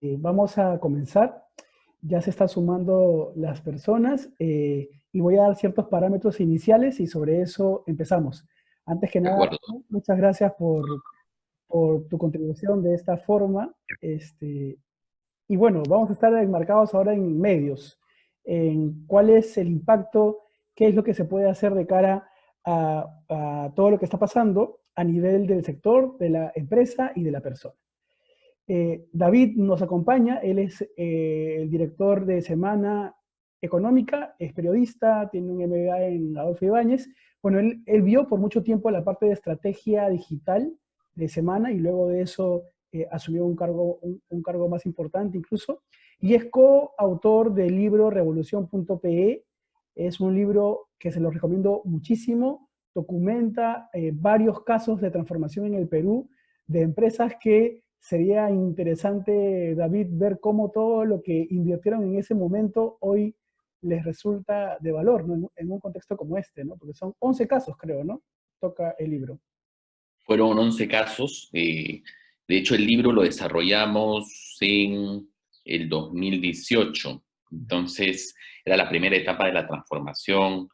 Vamos a comenzar. Ya se están sumando las personas y voy a dar ciertos parámetros iniciales y sobre eso empezamos. Antes que De nada, acuerdo. muchas gracias por tu contribución de esta forma. Y bueno, vamos a estar enmarcados ahora en medios, en cuál es el impacto, qué es lo que se puede hacer de cara a todo lo que está pasando a nivel del sector, de la empresa y de la persona. David nos acompaña, él es el director de Semana Económica, es periodista, tiene un MBA en Adolfo Ibáñez. Bueno, él vio por mucho tiempo la parte de estrategia digital de Semana y luego de eso asumió un cargo más importante incluso. Y es coautor del libro Revolución.pe. Es un libro que se lo recomiendo muchísimo. Documenta varios casos de transformación en el Perú de empresas que sería interesante, David, ver cómo todo lo que invirtieron en ese momento hoy les resulta de valor, ¿no? En un contexto como este, ¿no? Porque son 11 casos, creo, ¿no? Toca el libro. Fueron 11 casos. De hecho, el libro lo desarrollamos en el 2018. Entonces, era la primera etapa de la transformación.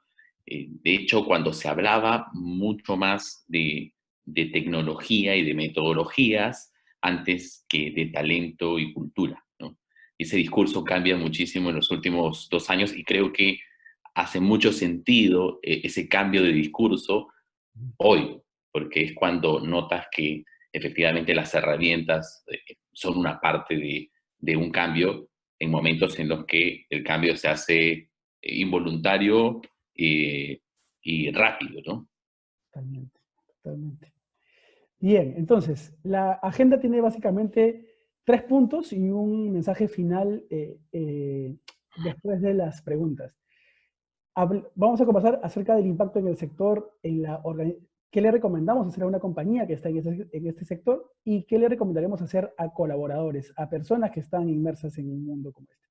De hecho, cuando se hablaba mucho más de tecnología y de metodologías antes que de talento y cultura, ¿no? Ese discurso cambia muchísimo en los últimos 2 años y creo que hace mucho sentido ese cambio de discurso hoy, porque es cuando notas que efectivamente las herramientas son una parte de un cambio en momentos en los que el cambio se hace involuntario y rápido, ¿no? Totalmente, totalmente. Bien, entonces, la agenda tiene básicamente 3 puntos y un mensaje final después de las preguntas. Vamos a conversar acerca del impacto en el sector, qué le recomendamos hacer a una compañía que está en este sector y qué le recomendaremos hacer a colaboradores, a personas que están inmersas en un mundo como este.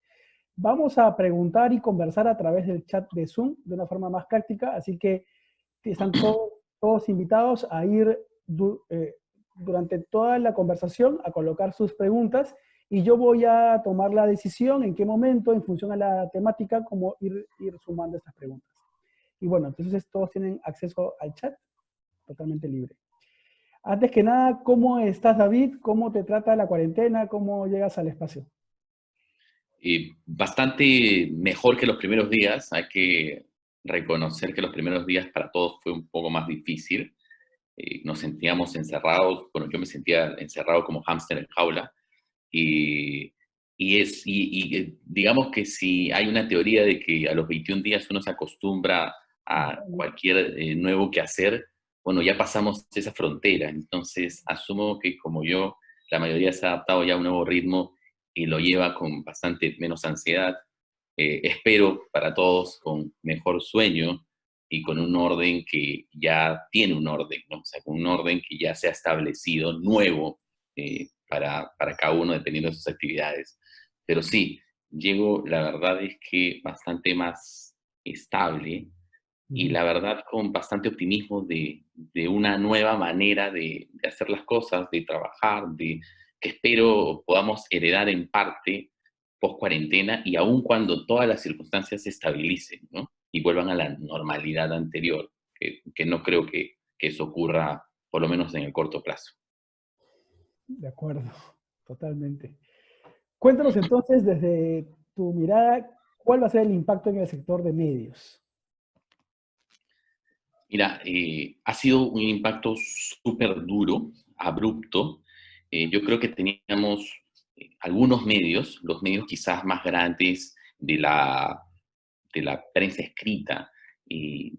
Vamos a preguntar y conversar a través del chat de Zoom de una forma más práctica, así que están todos invitados a ir durante toda la conversación a colocar sus preguntas y yo voy a tomar la decisión en qué momento, en función a la temática, cómo ir sumando estas preguntas. Y bueno, entonces todos tienen acceso al chat totalmente libre. Antes que nada, ¿cómo estás, David? ¿Cómo te trata la cuarentena? ¿Cómo llegas al espacio? Bastante mejor que los primeros días. Hay que reconocer que los primeros días para todos fue un poco más difícil. Nos sentíamos encerrados, bueno, yo me sentía encerrado como hámster en jaula. Y, digamos que si hay una teoría de que a los 21 días uno se acostumbra a cualquier nuevo que hacer, bueno, ya pasamos esa frontera. Entonces, asumo que como yo, la mayoría se ha adaptado ya a un nuevo ritmo y lo lleva con bastante menos ansiedad. Espero para todos con mejor sueño y con un orden que ya tiene un orden, ¿no? O sea, con un orden que ya se ha establecido nuevo para cada uno dependiendo de sus actividades. Pero sí, llego, la verdad es que bastante más estable y la verdad con bastante optimismo de una nueva manera de hacer las cosas, de trabajar, que espero podamos heredar en parte post cuarentena y aun cuando todas las circunstancias se estabilicen, ¿no? Y vuelvan a la normalidad anterior, que no creo que eso ocurra por lo menos en el corto plazo. De acuerdo, totalmente. Cuéntanos entonces desde tu mirada, ¿cuál va a ser el impacto en el sector de medios? Mira, ha sido un impacto súper duro, abrupto. Yo creo que teníamos algunos medios, los medios quizás más grandes de la prensa escrita,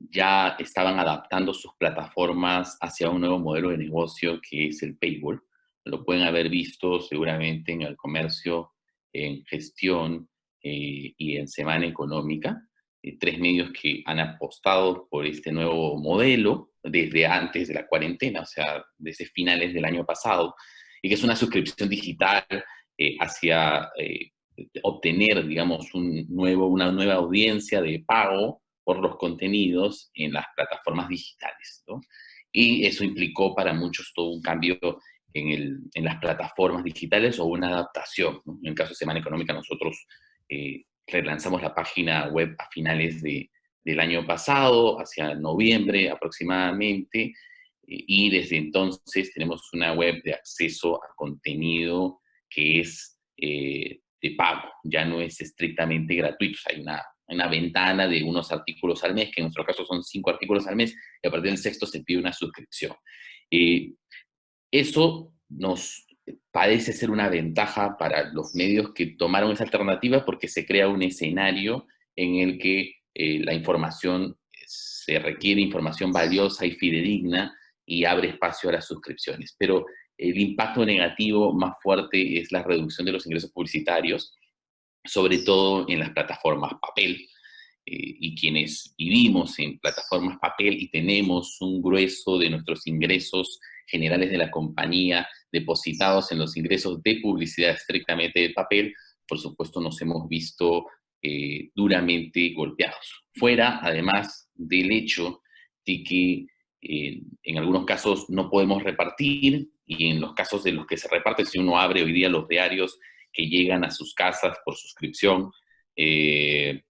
ya estaban adaptando sus plataformas hacia un nuevo modelo de negocio que es el paywall. Lo pueden haber visto seguramente en el comercio, en gestión y en Semana Económica. Tres medios que han apostado por este nuevo modelo desde antes de la cuarentena, o sea, desde finales del año pasado, y que es una suscripción digital hacia obtener, digamos, una nueva audiencia de pago por los contenidos en las plataformas digitales, ¿no? Y eso implicó para muchos todo un cambio en las plataformas digitales o una adaptación, ¿no? En el caso de Semana Económica, nosotros relanzamos la página web a finales del año pasado, hacia noviembre aproximadamente, y desde entonces tenemos una web de acceso a contenido que es de pago, ya no es estrictamente gratuito. O sea, hay una ventana de unos artículos al mes, que en nuestro caso son 5 artículos al mes, y a partir del sexto se pide una suscripción. Eso nos parece ser una ventaja para los medios que tomaron esa alternativa, porque se crea un escenario en el que la información, se requiere información valiosa y fidedigna, y abre espacio a las suscripciones. Pero el impacto negativo más fuerte es la reducción de los ingresos publicitarios, sobre todo en las plataformas papel. Y quienes vivimos en plataformas papel y tenemos un grueso de nuestros ingresos generales de la compañía depositados en los ingresos de publicidad estrictamente de papel, por supuesto nos hemos visto duramente golpeados. Fuera, además, del hecho de que en algunos casos no podemos repartir, y en los casos de los que se reparte, si uno abre hoy día los diarios que llegan a sus casas por suscripción,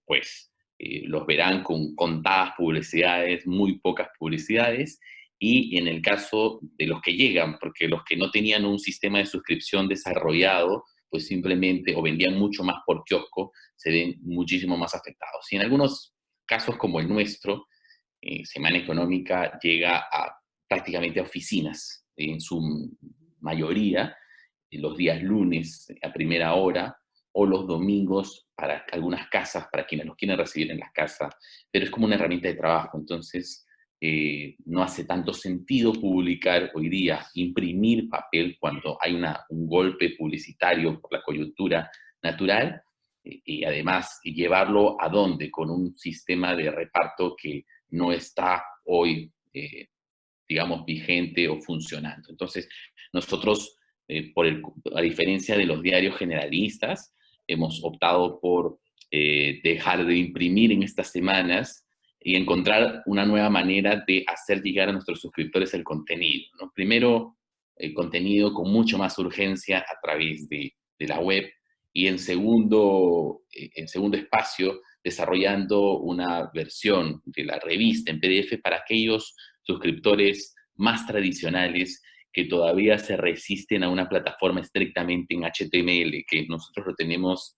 pues los verán con contadas publicidades, muy pocas publicidades, y en el caso de los que llegan, porque los que no tenían un sistema de suscripción desarrollado, pues simplemente o vendían mucho más por kiosco, se ven muchísimo más afectados. Y en algunos casos como el nuestro, Semana Económica llega a prácticamente a oficinas, en su mayoría, los días lunes a primera hora, o los domingos para algunas casas, para quienes los quieren recibir en las casas, pero es como una herramienta de trabajo. Entonces no hace tanto sentido publicar hoy día, imprimir papel cuando hay un golpe publicitario por la coyuntura natural, y además llevarlo a dónde, con un sistema de reparto que no está hoy, digamos, vigente o funcionando. Entonces, nosotros, a diferencia de los diarios generalistas, hemos optado por dejar de imprimir en estas semanas y encontrar una nueva manera de hacer llegar a nuestros suscriptores el contenido, ¿no? Primero, el contenido con mucho más urgencia a través de la web, y en segundo espacio, desarrollando una versión de la revista en PDF para aquellos suscriptores más tradicionales que todavía se resisten a una plataforma estrictamente en HTML, que nosotros lo tenemos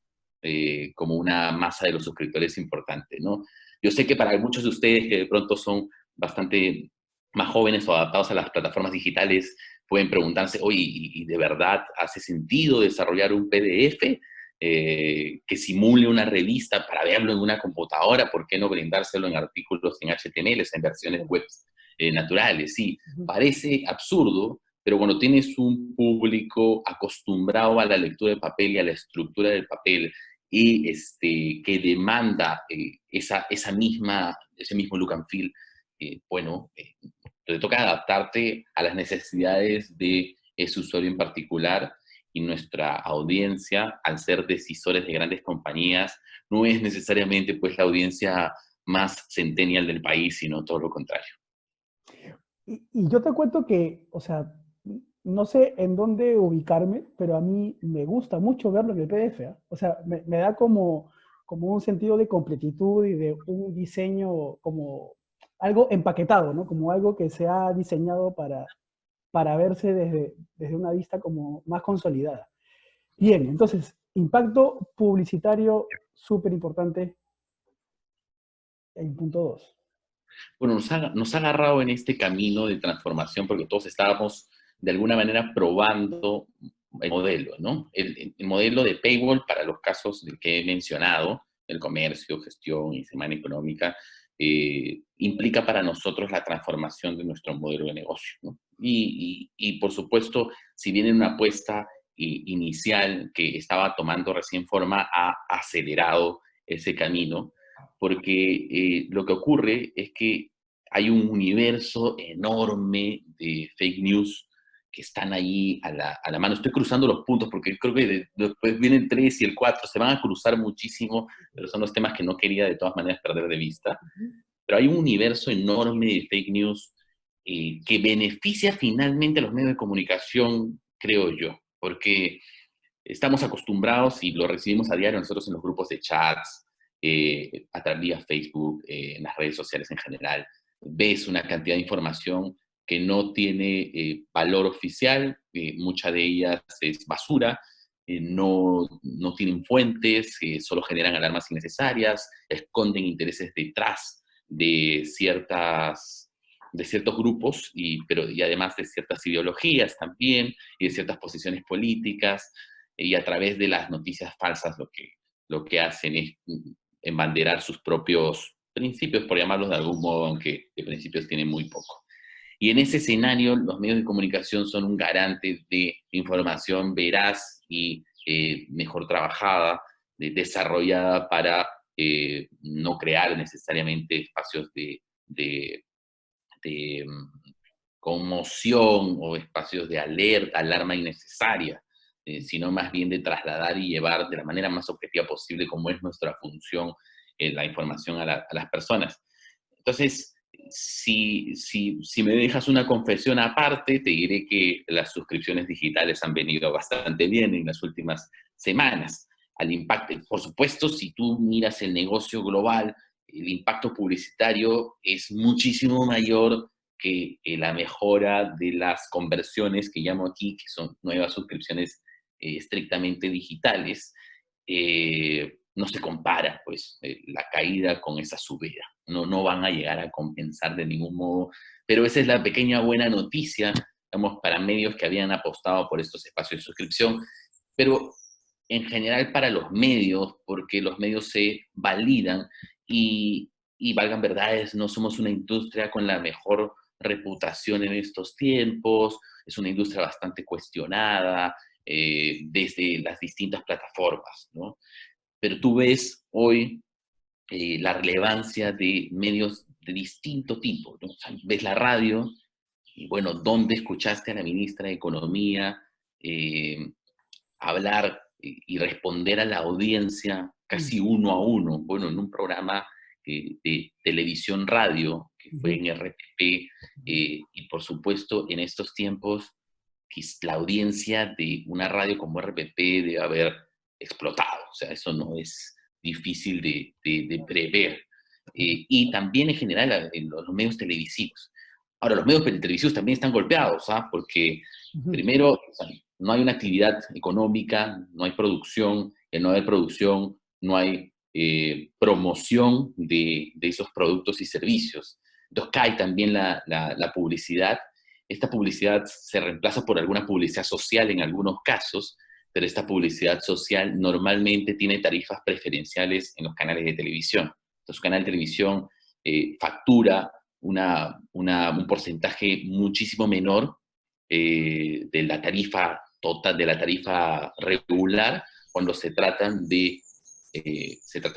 como una masa de los suscriptores importante, ¿no? Yo sé que para muchos de ustedes que de pronto son bastante más jóvenes o adaptados a las plataformas digitales, pueden preguntarse, oye, ¿y de verdad hace sentido desarrollar un PDF que simule una revista para verlo en una computadora? ¿Por qué no brindárselo en artículos en HTML, en versiones web naturales? Sí, parece absurdo, pero cuando tienes un público acostumbrado a la lectura de papel y a la estructura del papel, y que demanda ese mismo look and feel, bueno, te toca adaptarte a las necesidades de ese usuario en particular, y nuestra audiencia, al ser decisores de grandes compañías, no es necesariamente pues la audiencia más centennial del país, sino todo lo contrario. Y yo te cuento que, o sea, no sé en dónde ubicarme, pero a mí me gusta mucho verlo en el PDF, ¿eh? O sea, me da como un sentido de completitud y de un diseño como algo empaquetado, ¿no? Como algo que se ha diseñado para verse desde una vista como más consolidada. Bien, entonces, impacto publicitario súper importante en punto 2. Bueno, nos ha agarrado en este camino de transformación porque todos estábamos de alguna manera probando el modelo, ¿no? El modelo de paywall para los casos que he mencionado, el comercio, gestión y Semana Económica, implica para nosotros la transformación de nuestro modelo de negocio, ¿no? Y por supuesto, si bien en una apuesta inicial que estaba tomando recién forma, ha acelerado ese camino, porque lo que ocurre es que hay un universo enorme de fake news que están ahí a la mano. Estoy cruzando los puntos porque creo que después vienen el 3 y el 4, se van a cruzar muchísimo, pero son los temas que no quería de todas maneras perder de vista. Pero hay un universo enorme de fake news que beneficia finalmente a los medios de comunicación, creo yo, porque estamos acostumbrados y lo recibimos a diario nosotros en los grupos de chats, a través de Facebook, en las redes sociales en general. Ves una cantidad de información que no tiene valor oficial, mucha de ellas es basura, no tienen fuentes, solo generan alarmas innecesarias, esconden intereses detrás de ciertos grupos, y además de ciertas ideologías también, y de ciertas posiciones políticas, y a través de las noticias falsas lo que hacen es embanderar sus propios principios, por llamarlos de algún modo, aunque de principios tienen muy poco. Y en ese escenario, los medios de comunicación son un garante de información veraz y mejor trabajada, desarrollada para no crear necesariamente espacios de conmoción o espacios de alerta, alarma innecesaria, sino más bien de trasladar y llevar de la manera más objetiva posible, como es nuestra función, la información a las personas. Entonces, si me dejas una confesión aparte, te diré que las suscripciones digitales han venido bastante bien en las últimas semanas. Al impacto, por supuesto, si tú miras el negocio global, el impacto publicitario es muchísimo mayor que la mejora de las conversiones que llamo aquí, que son nuevas suscripciones estrictamente digitales. No se compara, pues, la caída con esa subida. No van a llegar a compensar de ningún modo, pero esa es la pequeña buena noticia, digamos, para medios que habían apostado por estos espacios de suscripción, pero en general para los medios, porque los medios se validan y valgan verdades, no somos una industria con la mejor reputación en estos tiempos, es una industria bastante cuestionada desde las distintas plataformas, ¿no? Pero tú ves hoy la relevancia de medios de distinto tipo, ¿no? O sea, ves la radio, y bueno, ¿dónde escuchaste a la ministra de Economía eh, hablar y responder a la audiencia casi uno a uno? Bueno, en un programa de televisión radio, que fue en RTP, y por supuesto en estos tiempos, que la audiencia de una radio como RPP debe haber explotado. O sea, eso no es difícil de prever. Y también en general en los medios televisivos. Ahora, los medios televisivos también están golpeados, ¿ah? Porque primero, o sea, no hay una actividad económica, no hay producción, al no haber producción, no hay promoción de esos productos y servicios. Entonces cae también la publicidad. Esta publicidad se reemplaza por alguna publicidad social en algunos casos, pero esta publicidad social normalmente tiene tarifas preferenciales en los canales de televisión. Entonces, un canal de televisión factura un porcentaje muchísimo menor de la tarifa total, de la tarifa regular, cuando se trata de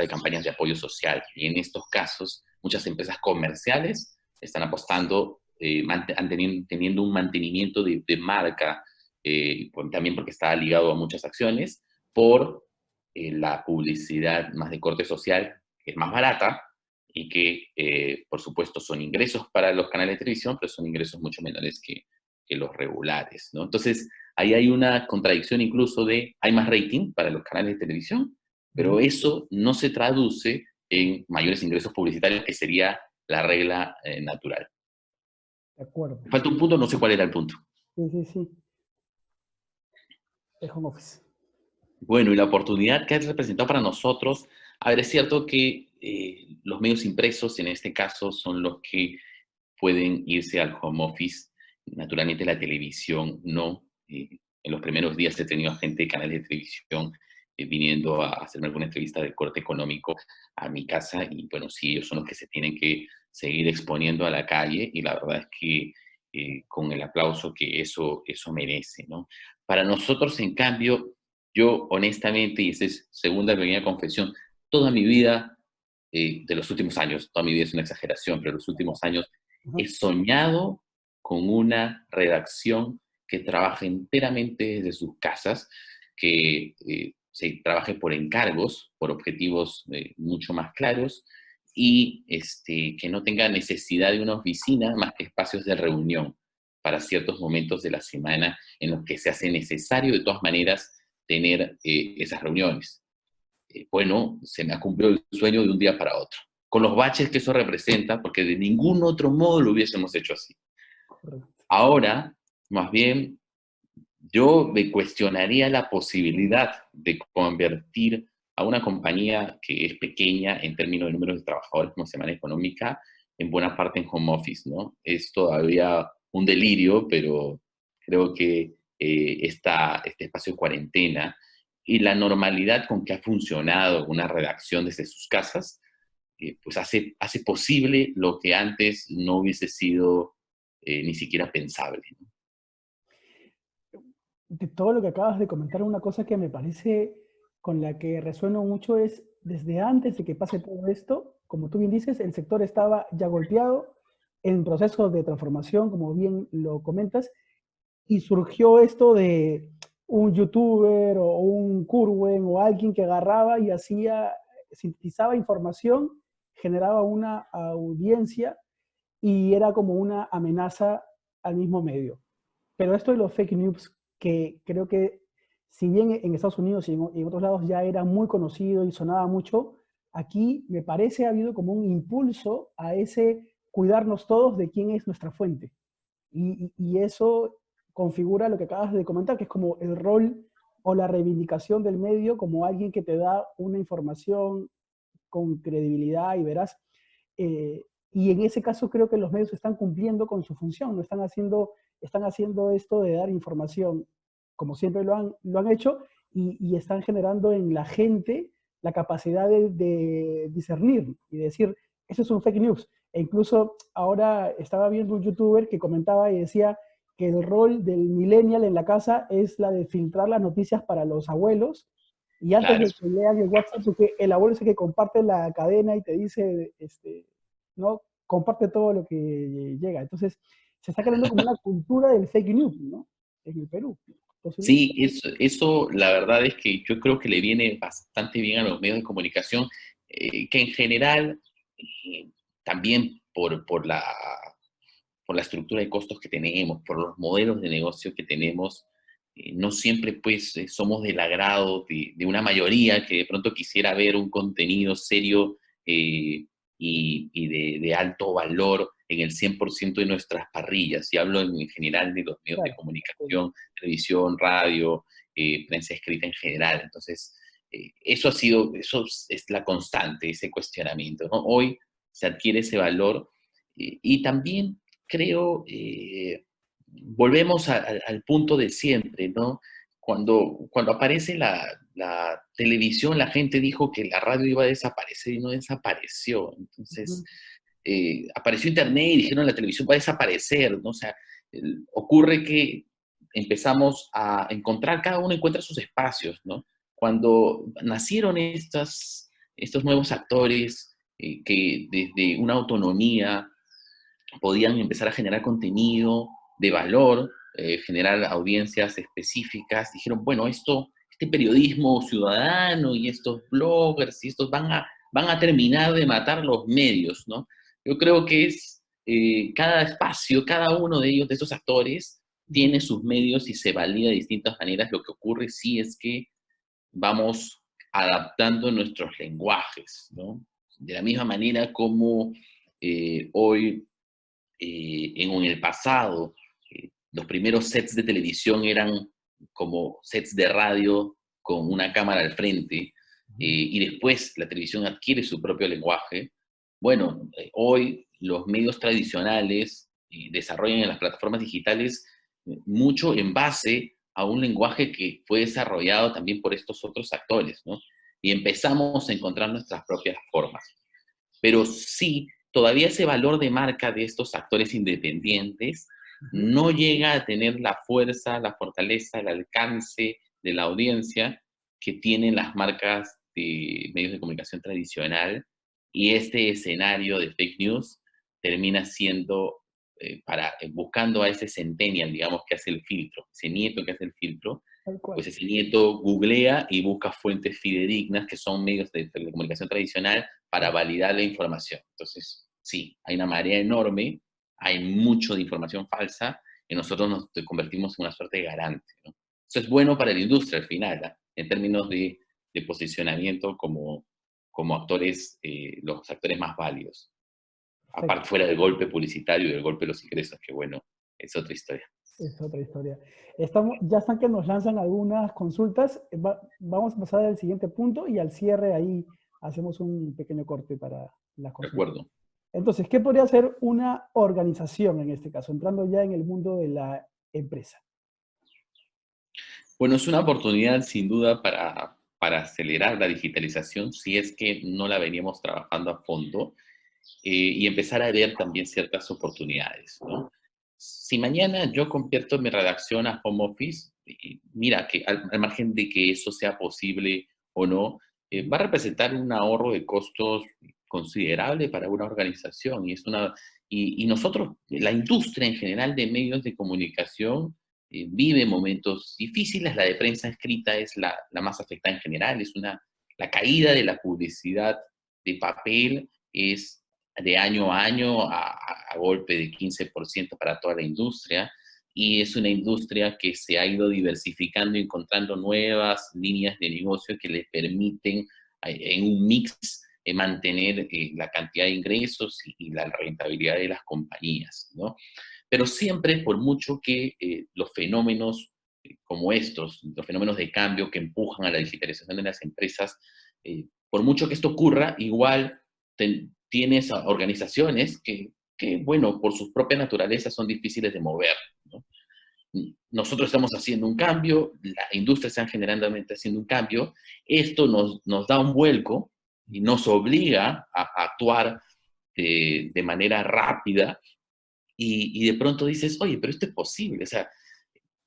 campañas de apoyo social. Y en estos casos, muchas empresas comerciales están apostando, teniendo un mantenimiento de marca, también porque está ligado a muchas acciones, por la publicidad más de corte social, que es más barata y que, por supuesto, son ingresos para los canales de televisión, pero son ingresos mucho menores que los regulares, ¿no? Entonces, ahí hay una contradicción incluso hay más rating para los canales de televisión, pero eso no se traduce en mayores ingresos publicitarios, que sería la regla natural. De acuerdo. Falta un punto, no sé cuál era el punto. Sí, sí, sí. El home office. Bueno, y la oportunidad que ha representado para nosotros, a ver, es cierto que los medios impresos en este caso son los que pueden irse al home office. Naturalmente la televisión no. En los primeros días he tenido gente de canales de televisión viniendo a hacerme alguna entrevista de corte económico a mi casa, y bueno, sí, ellos son los que se tienen que seguir exponiendo a la calle, y la verdad es que con el aplauso que eso merece, ¿no? Para nosotros, en cambio, yo honestamente, y esta es segunda pequeña confesión, toda mi vida, de los últimos años, toda mi vida es una exageración, pero los últimos años he soñado con una redacción que trabaje enteramente desde sus casas, que se trabaje por encargos, por objetivos mucho más claros, y que no tenga necesidad de una oficina más que espacios de reunión para ciertos momentos de la semana en los que se hace necesario de todas maneras tener esas reuniones. Bueno, se me ha cumplido el sueño de un día para otro, con los baches que eso representa, porque de ningún otro modo lo hubiésemos hecho así. Correcto. Ahora, más bien, yo me cuestionaría la posibilidad de convertir a una compañía que es pequeña en términos de números de trabajadores como Semana Económica, en buena parte en home office, ¿no? Es todavía un delirio, pero creo que este espacio de cuarentena y la normalidad con que ha funcionado una redacción desde sus casas, pues hace posible lo que antes no hubiese sido ni siquiera pensable, ¿no? De todo lo que acabas de comentar, una cosa que me parece con la que resueno mucho es, desde antes de que pase todo esto, como tú bien dices, el sector estaba ya golpeado, en proceso de transformación, como bien lo comentas, y surgió esto de un youtuber o un Kurwen o alguien que agarraba y hacía, sintetizaba información, generaba una audiencia y era como una amenaza al mismo medio. Pero esto de los fake news, que creo que si bien en Estados Unidos y en otros lados ya era muy conocido y sonaba mucho, aquí me parece ha habido como un impulso a ese cuidarnos todos de quién es nuestra fuente. Y eso configura lo que acabas de comentar, que es como el rol o la reivindicación del medio como alguien que te da una información con credibilidad y veraz. Y en ese caso creo que los medios están cumpliendo con su función, no están haciendo esto de dar información como siempre lo han hecho y están generando en la gente la capacidad de discernir y decir, eso es un fake news. E incluso ahora estaba viendo un youtuber que comentaba y decía que el rol del millennial en la casa es la de filtrar las noticias para los abuelos y antes Claro. de que lean el WhatsApp, porque el abuelo es el que comparte la cadena y te dice, ¿no? Comparte todo lo que llega. Entonces, se está creando como una cultura del fake news, ¿no? En el Perú. Entonces, Sí, eso la verdad es que yo creo que le viene bastante bien a los medios de comunicación, que en general, eh, también por la estructura de costos que tenemos, por los modelos de negocio que tenemos, no siempre pues somos del agrado de una mayoría que de pronto quisiera ver un contenido serio y de alto valor en el 100% de nuestras parrillas. Y hablo en general de los medios de claro. comunicación, televisión, radio, prensa escrita en general. Entonces, eso es la constante, ese cuestionamiento, ¿no? Hoy se adquiere ese valor y también creo, volvemos al punto de siempre, ¿no? Cuando aparece la televisión, la gente dijo que la radio iba a desaparecer y no desapareció. Entonces, Ujú. apareció Internet y dijeron la televisión va a desaparecer, ¿no? O sea, ocurre que empezamos a encontrar, cada uno encuentra sus espacios, ¿no? Cuando nacieron estos nuevos actores que desde una autonomía podían empezar a generar contenido de valor, generar audiencias específicas. Dijeron, bueno, este periodismo ciudadano y estos bloggers y estos van a terminar de matar los medios, ¿no? Yo creo que es cada espacio, cada uno de ellos, de esos actores, Ujú. tiene sus medios y se valida de distintas maneras. Lo que ocurre sí es que vamos adaptando nuestros lenguajes, ¿no? De la misma manera como hoy en el pasado, los primeros sets de televisión eran como sets de radio con una cámara al frente, y después la televisión adquiere su propio lenguaje. Bueno, hoy los medios tradicionales desarrollan en las plataformas digitales mucho en base a un lenguaje que fue desarrollado también por estos otros actores, ¿no? Y empezamos a encontrar nuestras propias formas. Pero sí, todavía ese valor de marca de estos actores independientes Ujú. no llega a tener la fuerza, la fortaleza, el alcance de la audiencia que tienen las marcas de medios de comunicación tradicional, y este escenario de fake news termina siendo buscando a ese centennial, digamos, que hace el filtro, ese nieto que hace el filtro, tal cual. pues ese nieto googlea y busca fuentes fidedignas, que son medios de telecomunicación tradicional, para validar la información. Entonces, sí, hay una marea enorme, hay mucho de información falsa, y nosotros nos convertimos en una suerte de garante, ¿no? Eso es bueno para la industria al final, ¿ah? En términos de posicionamiento como actores, los actores más válidos. Aparte, Perfecto. fuera del golpe publicitario y del golpe de los ingresos, que bueno, es otra historia. Es otra historia. Estamos, ya están que nos lanzan algunas consultas. Vamos a pasar al siguiente punto y al cierre ahí hacemos un pequeño corte para las ¿De consultas. acuerdo? Entonces, ¿qué podría hacer una organización en este caso, entrando ya en el mundo de la empresa? Bueno, es una oportunidad sin duda para acelerar la digitalización si es que no la veníamos trabajando a fondo, y empezar a ver también ciertas oportunidades, ¿no? Si mañana yo convierto mi redacción a home office, mira, que al margen de que eso sea posible o no, va a representar un ahorro de costos considerable para una organización. Y nosotros, la industria en general de medios de comunicación, vive momentos difíciles. La de prensa escrita es la más afectada en general. La caída de la publicidad de papel es de año a año a golpe de 15% para toda la industria, y es una industria que se ha ido diversificando y encontrando nuevas líneas de negocio que le permiten en un mix mantener la cantidad de ingresos y la rentabilidad de las compañías, ¿no? Pero siempre, por mucho que los fenómenos como estos, los fenómenos de cambio que empujan a la digitalización de las empresas, por mucho que esto ocurra, igual tienes organizaciones que, bueno, por su propia naturaleza son difíciles de mover, ¿no? Nosotros estamos haciendo un cambio, la industria está generalmente haciendo un cambio, esto nos da un vuelco y nos obliga a actuar de manera rápida, y de pronto dices, oye, pero esto es posible. O sea,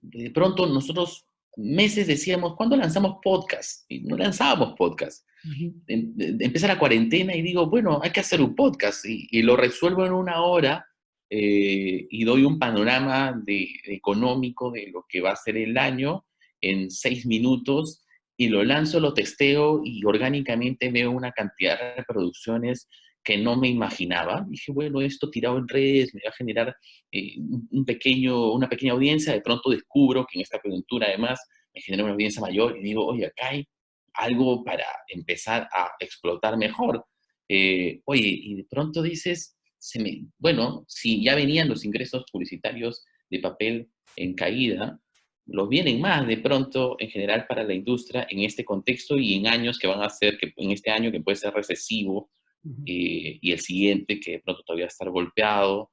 de pronto nosotros meses decíamos, ¿cuándo lanzamos podcast? Y no lanzábamos podcast. Ujú. Empieza la cuarentena y digo, bueno, hay que hacer un podcast, y lo resuelvo en una hora, y doy un panorama económico de lo que va a ser el año en 6 minutos, y lo lanzo, lo testeo y orgánicamente veo una cantidad de reproducciones que no me imaginaba. Dije, bueno, esto tirado en redes me va a generar una pequeña audiencia. De pronto descubro que en esta coyuntura además me genera una audiencia mayor y digo, oye, acá hay algo para empezar a explotar mejor. Oye, y de pronto dices, bueno, si ya venían los ingresos publicitarios de papel en caída, los vienen más de pronto en general para la industria en este contexto y en años que van a ser, que en este año que puede ser recesivo, Ujú. y el siguiente que de pronto todavía va a estar golpeado.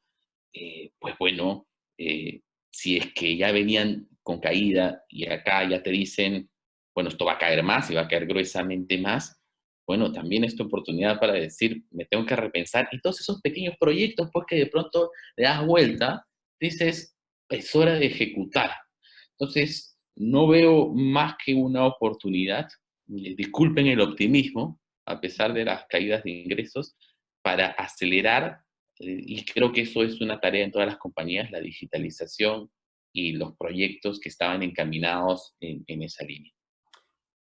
Pues bueno, si es que ya venían con caída y acá ya te dicen, bueno, esto va a caer más y va a caer gruesamente más, bueno, también esta oportunidad para decir, me tengo que repensar, y todos esos pequeños proyectos, pues que de pronto le das vuelta, dices, es hora de ejecutar. Entonces, no veo más que una oportunidad, disculpen el optimismo, a pesar de las caídas de ingresos, para acelerar, y creo que eso es una tarea en todas las compañías, la digitalización y los proyectos que estaban encaminados en esa línea.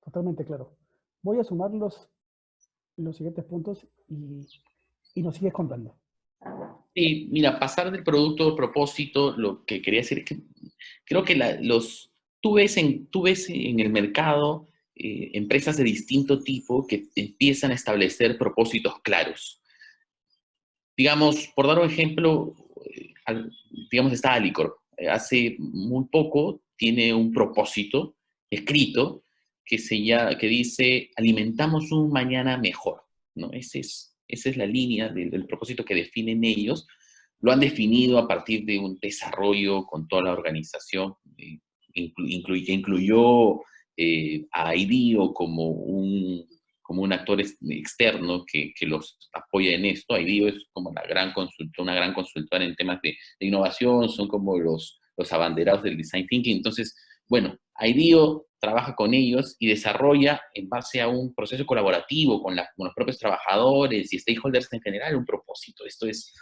Totalmente claro. Voy a sumar los siguientes puntos y nos sigues contando. Sí, mira, pasar del producto al propósito, lo que quería decir es que creo que tú ves en el mercado empresas de distinto tipo que empiezan a establecer propósitos claros. Digamos, por dar un ejemplo, digamos, está Alicor. Hace muy poco tiene un propósito escrito que dice, alimentamos un mañana mejor, ¿no? Esa es la línea del propósito que definen ellos. Lo han definido a partir de un desarrollo con toda la organización, que incluyó a IDEO como un actor externo que los apoya en esto. IDEO es como una gran consultora en temas de innovación, son como los abanderados del design thinking. Entonces, bueno, IDEO trabaja con ellos y desarrolla en base a un proceso colaborativo con los propios trabajadores y stakeholders en general un propósito. Esto es,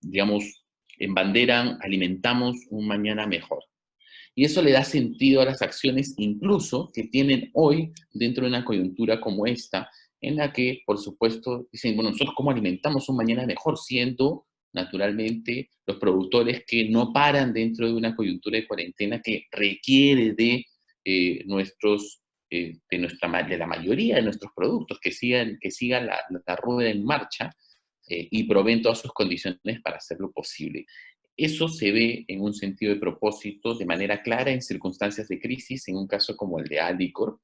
digamos, en bandera alimentamos un mañana mejor. Y eso le da sentido a las acciones, incluso que tienen hoy dentro de una coyuntura como esta, en la que, por supuesto, dicen, bueno, nosotros cómo alimentamos un mañana mejor, siendo naturalmente los productores que no paran dentro de una coyuntura de cuarentena que requiere de de la mayoría de nuestros productos, que sigan la rueda en marcha y proveen todas sus condiciones para hacerlo posible. Eso se ve en un sentido de propósito de manera clara en circunstancias de crisis, en un caso como el de Aldicor.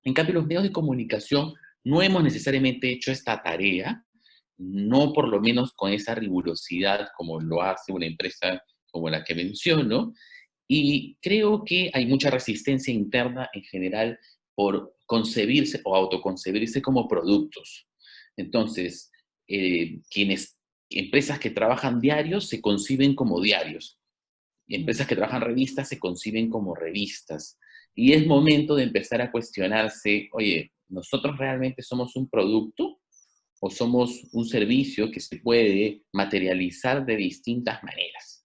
En cambio, los medios de comunicación no hemos necesariamente hecho esta tarea, no por lo menos con esa rigurosidad como lo hace una empresa como la que menciono, y creo que hay mucha resistencia interna en general por concebirse o autoconcebirse como productos. Entonces, empresas que trabajan diarios se conciben como diarios, y empresas que trabajan revistas se conciben como revistas. Y es momento de empezar a cuestionarse, oye, ¿nosotros realmente somos un producto o somos un servicio que se puede materializar de distintas maneras?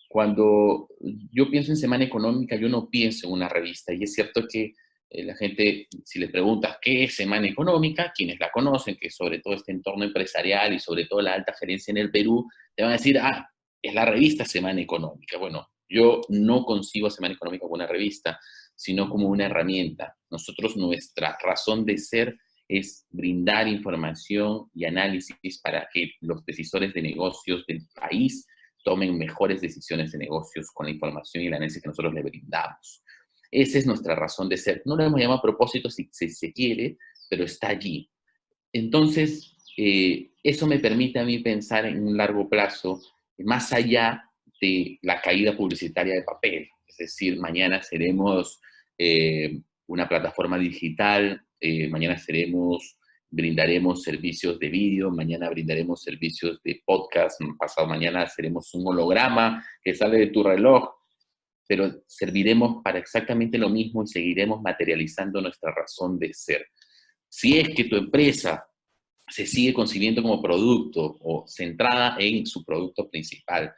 Cuando yo pienso en Semana Económica, yo no pienso en una revista. Y es cierto que la gente, si le preguntas qué es Semana Económica, quienes la conocen, que sobre todo este entorno empresarial y sobre todo la alta gerencia en el Perú, te van a decir, ah, es la revista Semana Económica. Bueno, yo no concibo Semana Económica como una revista, sino como una herramienta. Nosotros, nuestra razón de ser es brindar información y análisis para que los decisores de negocios del país tomen mejores decisiones de negocios con la información y el análisis que nosotros le brindamos. Esa es nuestra razón de ser. No lo hemos llamado propósito si se quiere, pero está allí. Entonces, eso me permite a mí pensar en un largo plazo, más allá de la caída publicitaria de papel. Es decir, mañana seremos una plataforma digital, mañana brindaremos servicios de vídeo, mañana brindaremos servicios de podcast, pasado mañana seremos un holograma que sale de tu reloj, pero serviremos para exactamente lo mismo y seguiremos materializando nuestra razón de ser. Si es que tu empresa se sigue concibiendo como producto o centrada en su producto principal,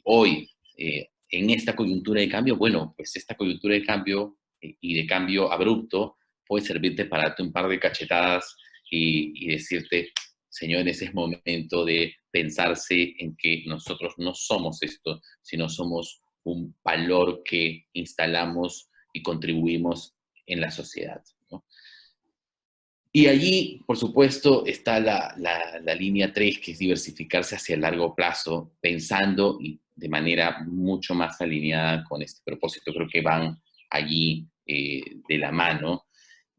hoy, en esta coyuntura de cambio, bueno, pues esta coyuntura de cambio y de cambio abrupto puede servirte para darte un par de cachetadas y decirte, señores, es momento de pensarse en que nosotros no somos esto, sino somos un valor que instalamos y contribuimos en la sociedad, ¿no? Y allí, por supuesto, está la línea 3, que es diversificarse hacia el largo plazo, pensando y de manera mucho más alineada con este propósito. Creo que van allí de la mano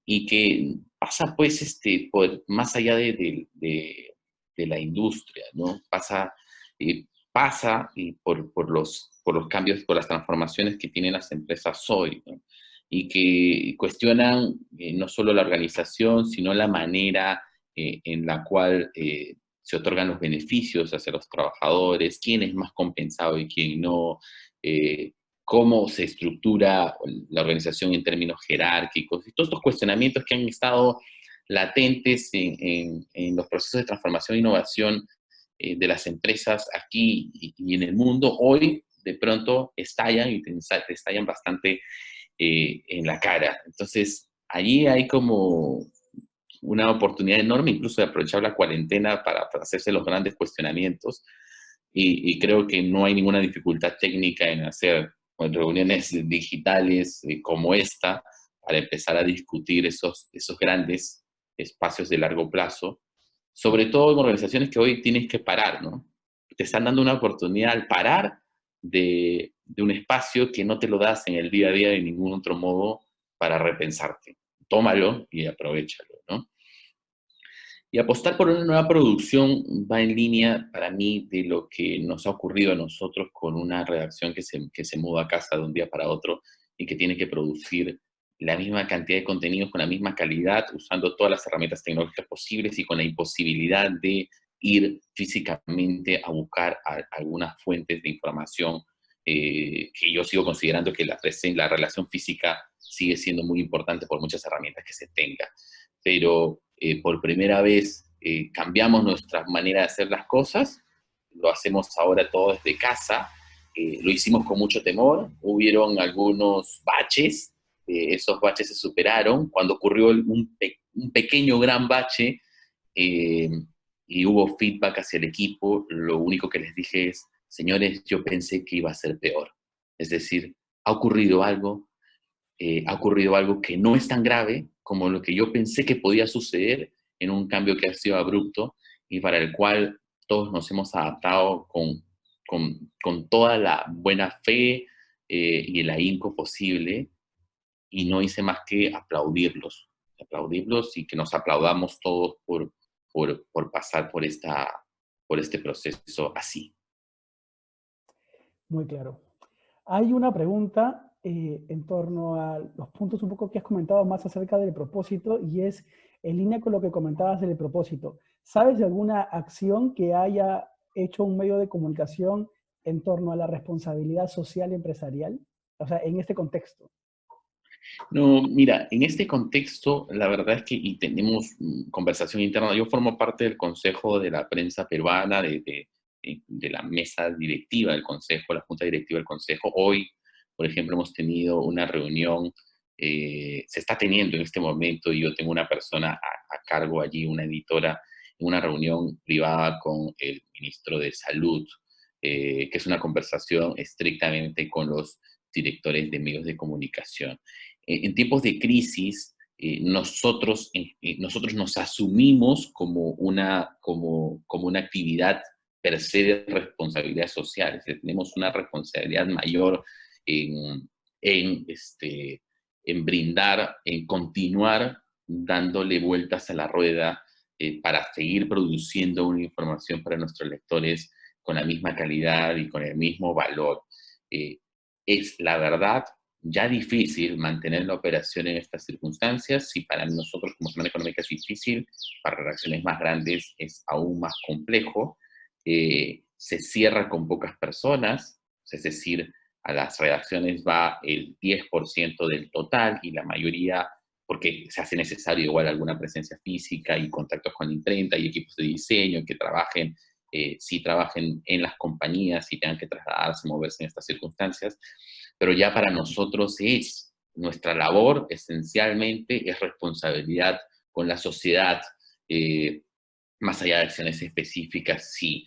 y que pasa, pues, más allá de la industria, ¿no? Pasa por los cambios, por las transformaciones que tienen las empresas hoy, ¿no? Y que cuestionan no solo la organización, sino la manera en la cual se otorgan los beneficios hacia los trabajadores, quién es más compensado y quién no, cómo se estructura la organización en términos jerárquicos, y todos estos cuestionamientos que han estado latentes en los procesos de transformación e innovación de las empresas aquí y en el mundo, hoy de pronto estallan y te estallan bastante en la cara. Entonces, allí hay como una oportunidad enorme, incluso de aprovechar la cuarentena para hacerse los grandes cuestionamientos. Y creo que no hay ninguna dificultad técnica en hacer reuniones digitales como esta para empezar a discutir esos grandes espacios de largo plazo, sobre todo en organizaciones que hoy tienes que parar, ¿no? Te están dando una oportunidad al parar de un espacio que no te lo das en el día a día de ningún otro modo para repensarte. Tómalo y aprovechalo, ¿no? Y apostar por una nueva producción va en línea para mí de lo que nos ha ocurrido a nosotros con una redacción que se muda a casa de un día para otro y que tiene que producir la misma cantidad de contenidos con la misma calidad, usando todas las herramientas tecnológicas posibles y con la imposibilidad de ir físicamente a buscar algunas fuentes de información, que yo sigo considerando que la relación física sigue siendo muy importante por muchas herramientas que se tenga. Pero por primera vez cambiamos nuestra manera de hacer las cosas, lo hacemos ahora todo desde casa Lo hicimos con mucho temor, hubieron algunos baches, esos baches se superaron. Cuando ocurrió un pequeño gran bache eh, y hubo feedback hacia el equipo, lo único que les dije es, señores, yo pensé que iba a ser peor. Es decir, ha ocurrido algo que no es tan grave como lo que yo pensé que podía suceder en un cambio que ha sido abrupto y para el cual todos nos hemos adaptado con toda la buena fe y el ahínco posible, y no hice más que aplaudirlos y que nos aplaudamos todos por pasar por este proceso así. Muy claro. Hay una pregunta en torno a los puntos un poco que has comentado más acerca del propósito, y es en línea con lo que comentabas del propósito. ¿Sabes de alguna acción que haya hecho un medio de comunicación en torno a la responsabilidad social y empresarial? O sea, en este contexto. No, mira, en este contexto, la verdad es que y tenemos conversación interna. Yo formo parte del Consejo de la Prensa Peruana, de la mesa directiva del Consejo, la Junta Directiva del Consejo. Hoy, por ejemplo, hemos tenido una reunión, se está teniendo en este momento, y yo tengo una persona a cargo allí, una editora, en una reunión privada con el ministro de Salud, que es una conversación estrictamente con los directores de medios de comunicación. En tiempos de crisis, nosotros nos asumimos como una actividad per se de responsabilidad social. Es decir, tenemos una responsabilidad mayor en, en brindar, en continuar dándole vueltas a la rueda para seguir produciendo una información para nuestros lectores con la misma calidad y con el mismo valor. Eh, es la verdad ya difícil mantener la operación en estas circunstancias. Si para nosotros como Semana Económica es difícil, para redacciones más grandes es aún más complejo. Se cierra con pocas personas, es decir, a las redacciones va el 10% del total, y la mayoría, porque se hace necesario igual alguna presencia física y contactos con la imprenta y equipos de diseño que trabajen, sí trabajen en las compañías y tengan que trasladarse, moverse en estas circunstancias. Pero ya para nosotros es nuestra labor, esencialmente, es responsabilidad con la sociedad, más allá de acciones específicas. Sí,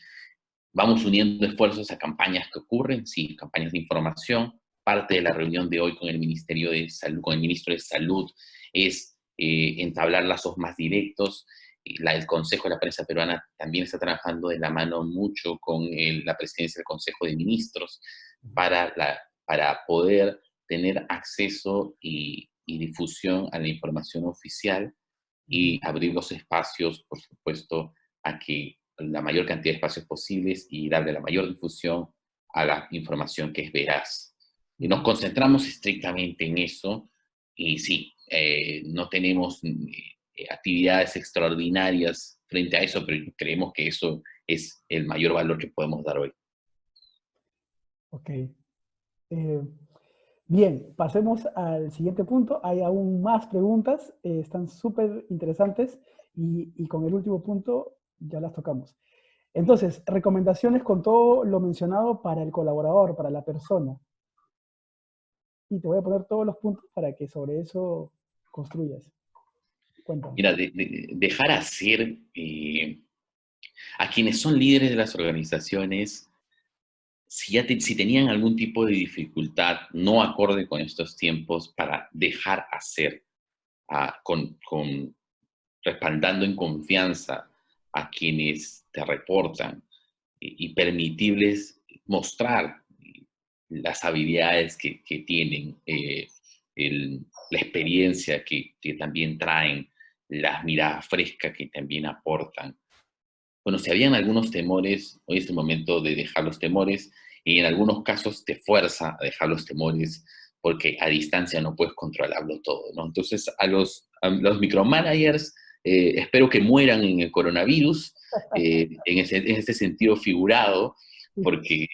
vamos uniendo esfuerzos a campañas que ocurren, sí, campañas de información. Parte de la reunión de hoy con el Ministerio de Salud, con el Ministro de Salud, es entablar lazos más directos. El Consejo de la Prensa Peruana también está trabajando de la mano mucho con la presidencia del Consejo de Ministros para, para poder tener acceso y difusión a la información oficial, y abrir los espacios, por supuesto, a que la mayor cantidad de espacios posibles y darle la mayor difusión a la información que es veraz. Y nos concentramos estrictamente en eso, y sí, no tenemos actividades extraordinarias frente a eso, pero creemos que eso es el mayor valor que podemos dar hoy. Ok. Bien, pasemos al siguiente punto. Hay aún más preguntas, están súper interesantes, y con el último punto ya las tocamos. Entonces, recomendaciones con todo lo mencionado para el colaborador, para la persona. Y te voy a poner todos los puntos para que sobre eso construyas. Cuéntame. Mira, dejar hacer a quienes son líderes de las organizaciones, si tenían algún tipo de dificultad no acorde con estos tiempos, para dejar hacer, respaldando en confianza a quienes te reportan, y permitirles mostrar las habilidades que tienen, la experiencia que también traen, las miradas frescas que también aportan. Bueno, si habían algunos temores, hoy es el momento de dejar los temores, y en algunos casos te fuerza a dejar los temores porque a distancia no puedes controlarlo todo, ¿no? Entonces, a los micromanagers, espero que mueran en el coronavirus, en ese sentido figurado, porque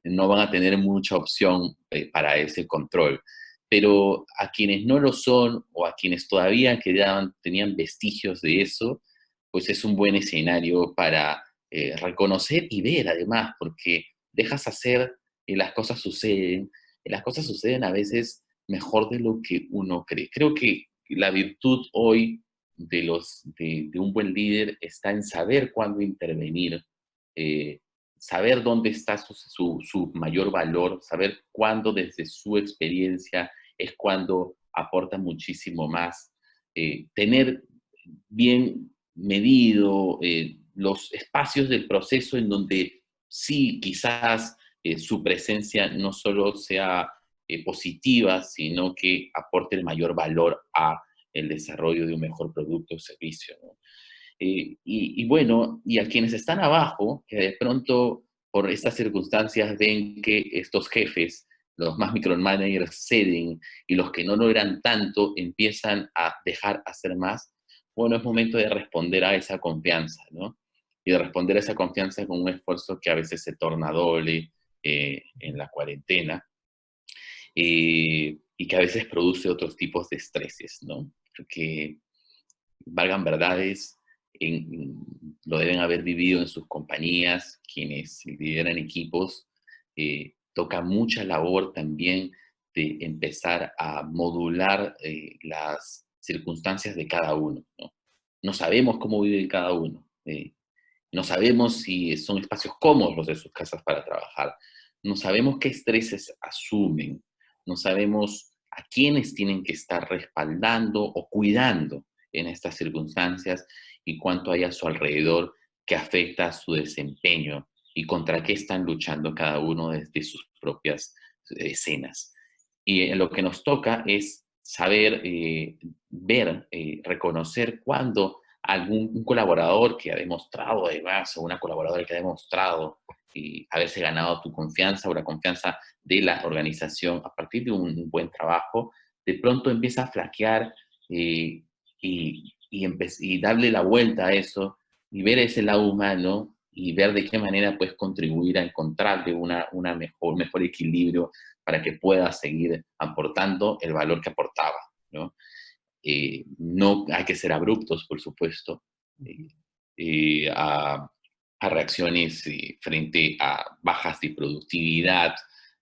no van a tener mucha opción para ese control. Pero a quienes no lo son, o a quienes todavía tenían vestigios de eso, pues es un buen escenario para reconocer y ver además, porque dejas hacer las cosas suceden, y las cosas suceden a veces mejor de lo que uno cree. Creo que la virtud hoy de un buen líder está en saber cuándo intervenir, eh, saber dónde está su mayor valor, saber cuándo desde su experiencia es cuando aporta muchísimo más, tener bien medido los espacios del proceso en donde sí, quizás su presencia no solo sea positiva, sino que aporte el mayor valor a el desarrollo de un mejor producto o servicio, ¿no? Y bueno, y a quienes están abajo, que de pronto por estas circunstancias ven que estos jefes, los más micromanagers ceden y los que no logran tanto empiezan a dejar hacer más, bueno, es momento de responder a esa confianza, ¿no? Y de responder a esa confianza con un esfuerzo que a veces se torna doble en la cuarentena y que a veces produce otros tipos de estreses, ¿no? Porque valgan verdades, lo deben haber vivido en sus compañías, quienes lideran equipos, toca mucha labor también de empezar a modular las circunstancias de cada uno, ¿no? No sabemos cómo vive cada uno, no sabemos si son espacios cómodos los de sus casas para trabajar, no sabemos qué estreses asumen, no sabemos a quiénes tienen que estar respaldando o cuidando en estas circunstancias y cuánto hay a su alrededor que afecta a su desempeño y contra qué están luchando cada uno desde sus propias escenas. Y lo que nos toca es saber ver, reconocer cuándo un colaborador que ha demostrado además, o una colaboradora que ha demostrado haberse ganado tu confianza o la confianza de la organización a partir de un buen trabajo, de pronto empieza a flaquear eh, y darle la vuelta a eso y ver ese lado humano y ver de qué manera puedes contribuir a encontrarle una mejor equilibrio para que pueda seguir aportando el valor que aportaba, ¿no? No hay que ser abruptos, por supuesto, eh, a reacciones frente a bajas de productividad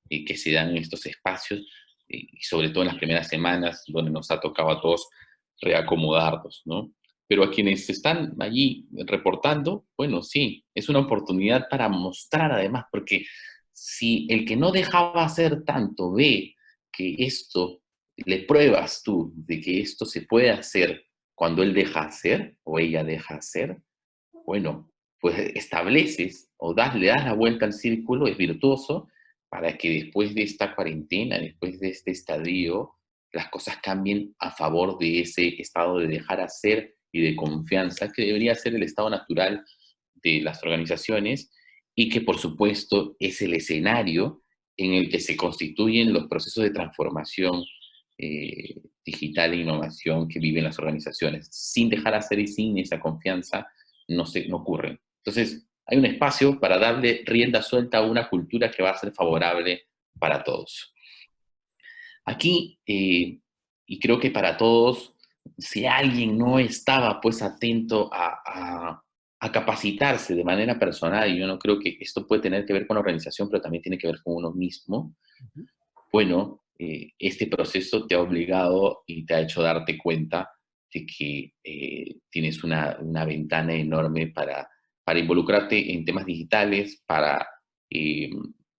que se dan en estos espacios, y sobre todo en las primeras semanas, donde nos ha tocado a todos reacomodarnos, ¿no? Pero a quienes están allí reportando, bueno, sí, es una oportunidad para mostrar además, porque si el que no dejaba hacer tanto ve que esto, le pruebas tú de que esto se puede hacer cuando él deja hacer o ella deja hacer, bueno, pues estableces o le das la vuelta al círculo, es virtuoso, para que después de esta cuarentena, después de este estadio, las cosas cambien a favor de ese estado de dejar hacer y de confianza que debería ser el estado natural de las organizaciones y que por supuesto es el escenario en el que se constituyen los procesos de transformación digital e innovación que viven las organizaciones. Sin dejar hacer y sin esa confianza no ocurren. Entonces, hay un espacio para darle rienda suelta a una cultura que va a ser favorable para todos. Aquí, y creo que para todos, si alguien no estaba pues atento a capacitarse de manera personal, y yo no creo que esto puede tener que ver con la organización, pero también tiene que ver con uno mismo, bueno, este proceso te ha obligado y te ha hecho darte cuenta de que tienes una ventana enorme para involucrarte en temas digitales, eh,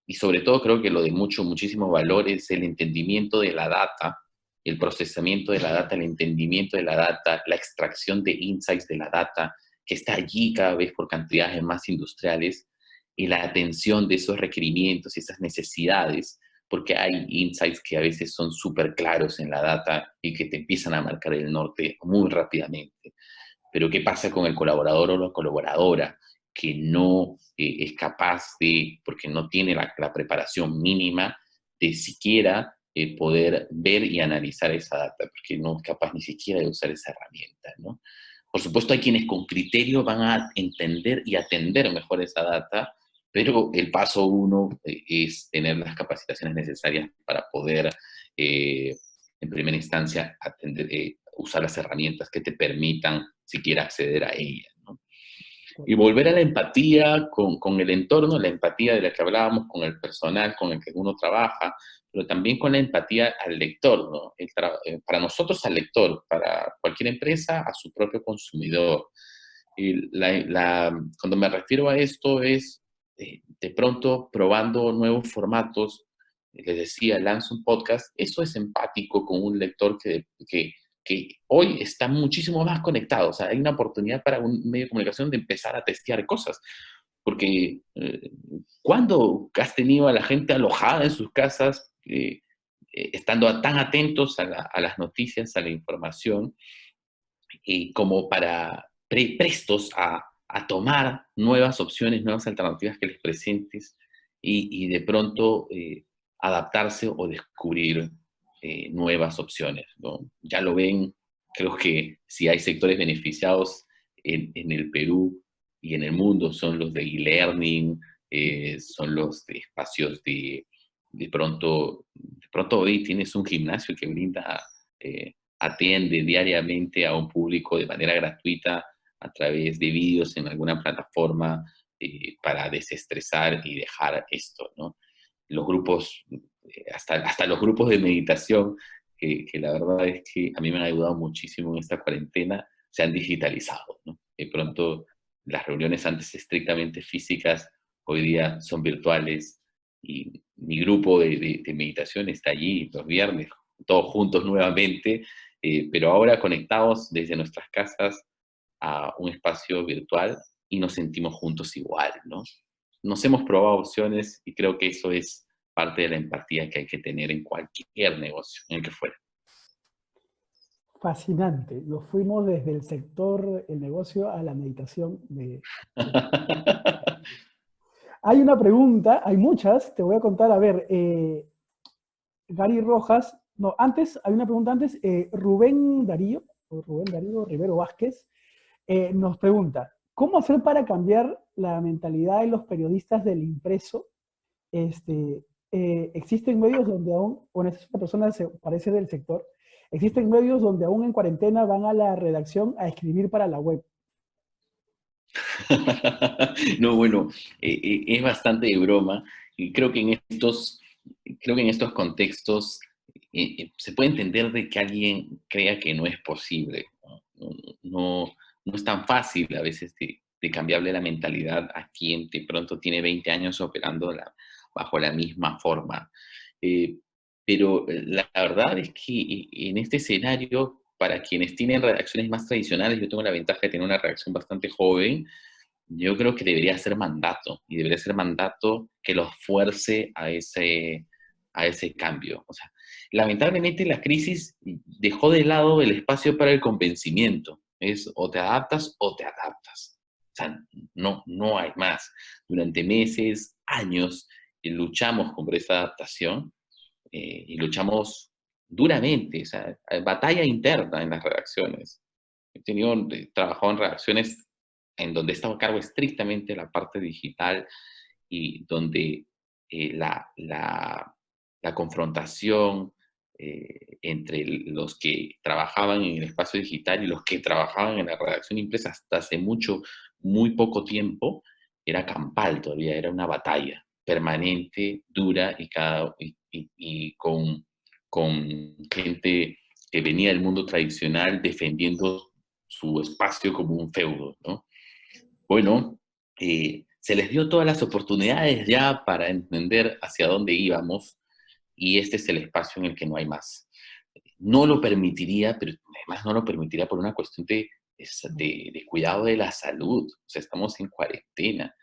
y sobre todo creo que lo de muchísimo valor es el entendimiento de la data, el procesamiento de la data, el entendimiento de la data, la extracción de insights de la data, que está allí cada vez por cantidades más industriales, y la atención de esos requerimientos y esas necesidades, porque hay insights que a veces son súper claros en la data y que te empiezan a marcar el norte muy rápidamente. Pero ¿qué pasa con el colaborador o la colaboradora que no es capaz de, porque no tiene la preparación mínima de siquiera poder ver y analizar esa data, porque no es capaz ni siquiera de usar esa herramienta, ¿no? Por supuesto, hay quienes con criterio van a entender y atender mejor esa data, pero el paso uno es tener las capacitaciones necesarias para poder, en primera instancia, usar las herramientas que te permitan siquiera acceder a ellas, ¿no? Y volver a la empatía con el entorno, la empatía de la que hablábamos, con el personal con el que uno trabaja, pero también con la empatía al lector, ¿no? Para nosotros al lector, para cualquier empresa, a su propio consumidor. Y cuando me refiero a esto es de pronto probando nuevos formatos. Les decía, lanzo un podcast, eso es empático con un lector que hoy está muchísimo más conectado. O sea, hay una oportunidad para un medio de comunicación de empezar a testear cosas. Porque ¿cuándo has tenido a la gente alojada en sus casas, estando tan atentos a las noticias, a la información, como para prestos a tomar nuevas opciones, nuevas alternativas que les presentes y de pronto adaptarse o descubrir nuevas opciones, ¿no? Ya lo ven, creo que si hay sectores beneficiados en el Perú y en el mundo son los de e-learning, son los de espacios de pronto hoy tienes un gimnasio que brinda atiende diariamente a un público de manera gratuita a través de vídeos en alguna plataforma para desestresar y dejar esto, ¿no? Los grupos, hasta los grupos de meditación, que la verdad es que a mí me han ayudado muchísimo en esta cuarentena, se han digitalizado, ¿no? De pronto, las reuniones antes estrictamente físicas, hoy día son virtuales y mi grupo de meditación está allí los viernes, todos juntos nuevamente, pero ahora conectados desde nuestras casas a un espacio virtual y nos sentimos juntos igual, ¿no? Nos hemos probado opciones y creo que eso es parte de la empatía que hay que tener en cualquier negocio, en el que fuera. Fascinante. Nos fuimos desde el sector, el negocio, a la meditación. Hay una pregunta, hay muchas, te voy a contar. A ver, Gary Rojas, no, antes, hay una pregunta antes. Rubén Darío, o Rubén Darío Rivero Vázquez, nos pregunta, ¿cómo hacer para cambiar la mentalidad de los periodistas del impreso? Existen medios donde aún, bueno, esta persona se parece del sector, existen medios donde aún en cuarentena van a la redacción a escribir para la web. No, bueno, es bastante de broma y creo que en estos contextos se puede entender de que alguien crea que no es posible, ¿no? No, no es tan fácil a veces de cambiarle la mentalidad a quien de pronto tiene 20 años operando bajo la misma forma. Eh, pero la verdad es que en este escenario, para quienes tienen redacciones más tradicionales, yo tengo la ventaja de tener una redacción bastante joven. Yo creo que debería ser mandato, y debería ser mandato que los fuerce a ese cambio. O sea, lamentablemente la crisis dejó de lado el espacio para el convencimiento. Es o te adaptas o te adaptas. O sea, no hay más. Durante meses, años, luchamos por esa adaptación y luchamos duramente. O sea, hay batalla interna en las redacciones. Trabajado en redacciones en donde he estado a cargo estrictamente de la parte digital y donde la confrontación entre los que trabajaban en el espacio digital y los que trabajaban en la redacción impresa hasta hace muy poco tiempo, era campal todavía, era una batalla permanente, dura y con gente que venía del mundo tradicional defendiendo su espacio como un feudo, ¿no? Bueno, se les dio todas las oportunidades ya para entender hacia dónde íbamos y este es el espacio en el que no hay más. No lo permitiría, pero además no lo permitiría por una cuestión de cuidado de la salud. O sea, estamos en cuarentena.